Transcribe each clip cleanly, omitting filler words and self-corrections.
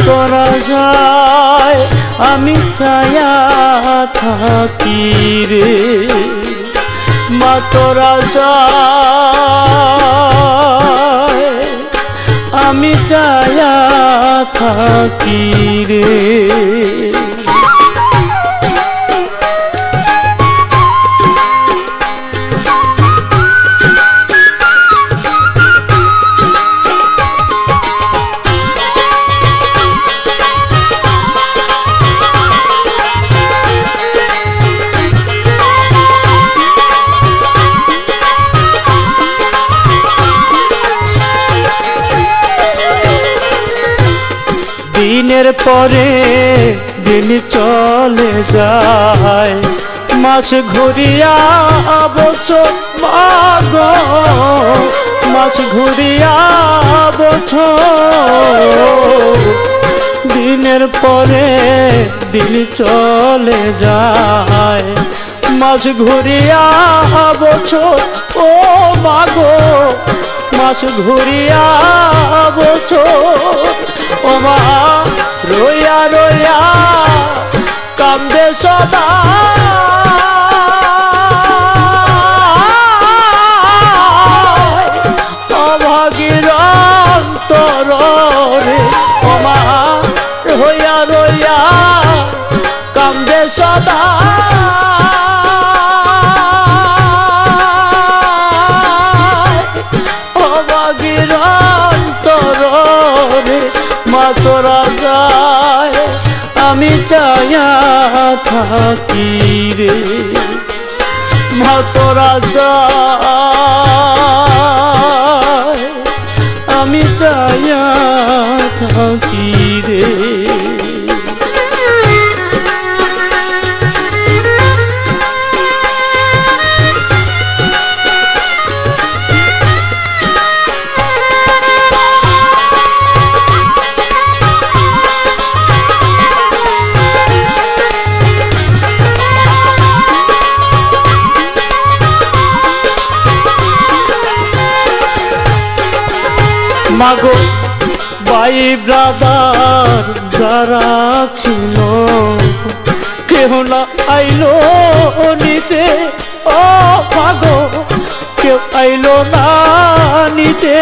তোরা যায় আমি চায়া থাকি রে মা তোরা যায় আমি চায়া থাকি রে দিনের পরে দিন চলে যায় মাস ঘুরিয়া বছর মাগো মাস ঘুরিয়া বছর দিনের পরে দিন চলে যায় মাস ঘুরিয়া বছর ও মাগো মাস ঘুরিয়া বছর ও মা রইয়া রইয়া কান্দে সদা অভাগীর অন্তরে ও মা রইয়া রইয়া কান্দে সদা অভাগীর অন্তরে মা তোরা যায় আমি চায়া থাকি রে মা তোরা যায় আমি চায়া থাকি রে মাগো ভাই ব্রাদার যারা ছিল কেহ না আইলো নিতে ও মাগো কেউ আইলো না নিতে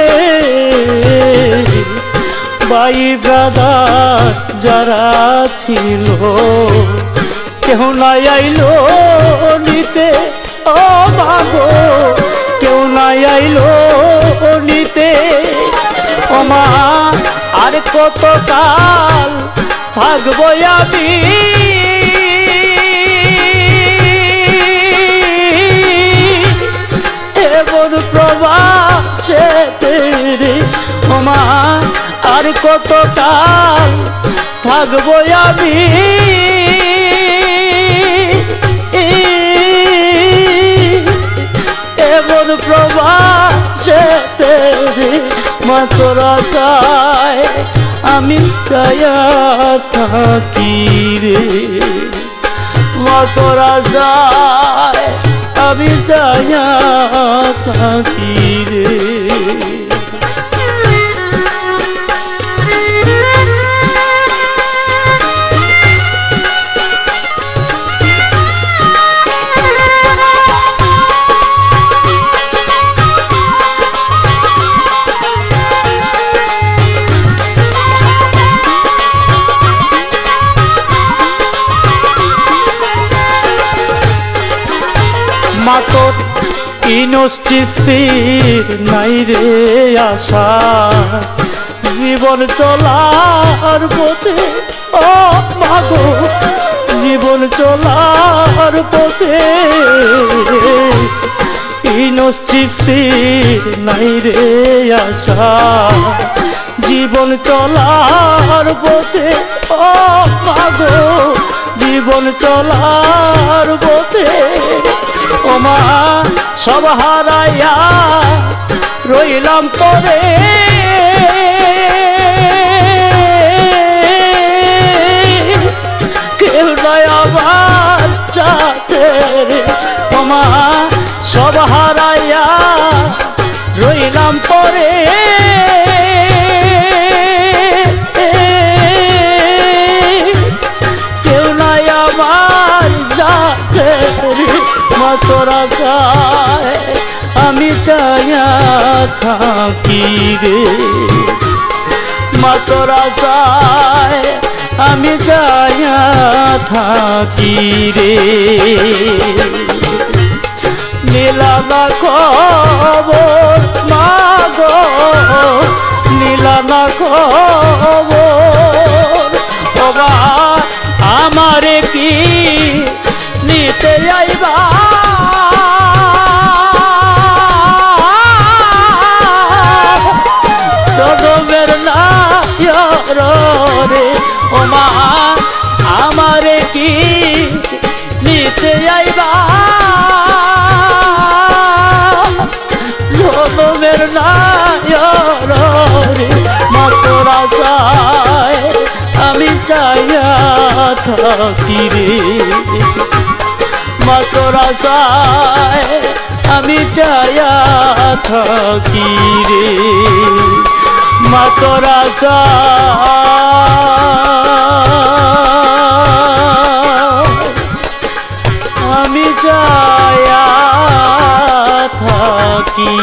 ভাই ব্রাদার যারা ছিল কেহ না আইলো নিতে ও মাগো কেউ না আইলো নিতে ও মা আর কত কাল থাকবো আমি এমন প্রবাসে রে ও মা আর কত কাল থাকবো আমি এমন প্রবাসে রে মা তোরা যায় আমি চায়া থাকি রে মা তোরা যায় আমি চায়া থাকি রে মাতর ইনস্টিস্থির নাই রে আশা জীবন চলার পথে ও মাগো জীবন চলার পথে ইনস্টিস্থির নাই রে আশা জীবন চলার পথে ও মাগো জীবন চলার পথে ও মা সব হারাইয়া রইলাম তোরে কেউ নাই আমার চাতে ও মা সব হারাইয়া রইলাম তোরে তোরা চায় আমি চাইয়া থাকি রে মা তোরা চায় আমি চাইয়া থাকি রে নীলানা খবর মা গো নীলানা খবর ওবা আমারে কি নিতে আইবা জগমের নায়র রে ও মা আমারে কি নিতে আইবা জগমের নায়র রে মা তোরা চায় আমি চাইয়া থাকি রে মা তোরা চায় আমি চাইয়া থাকি রে মা তোরা চায় আমি চাইয়া থাকি।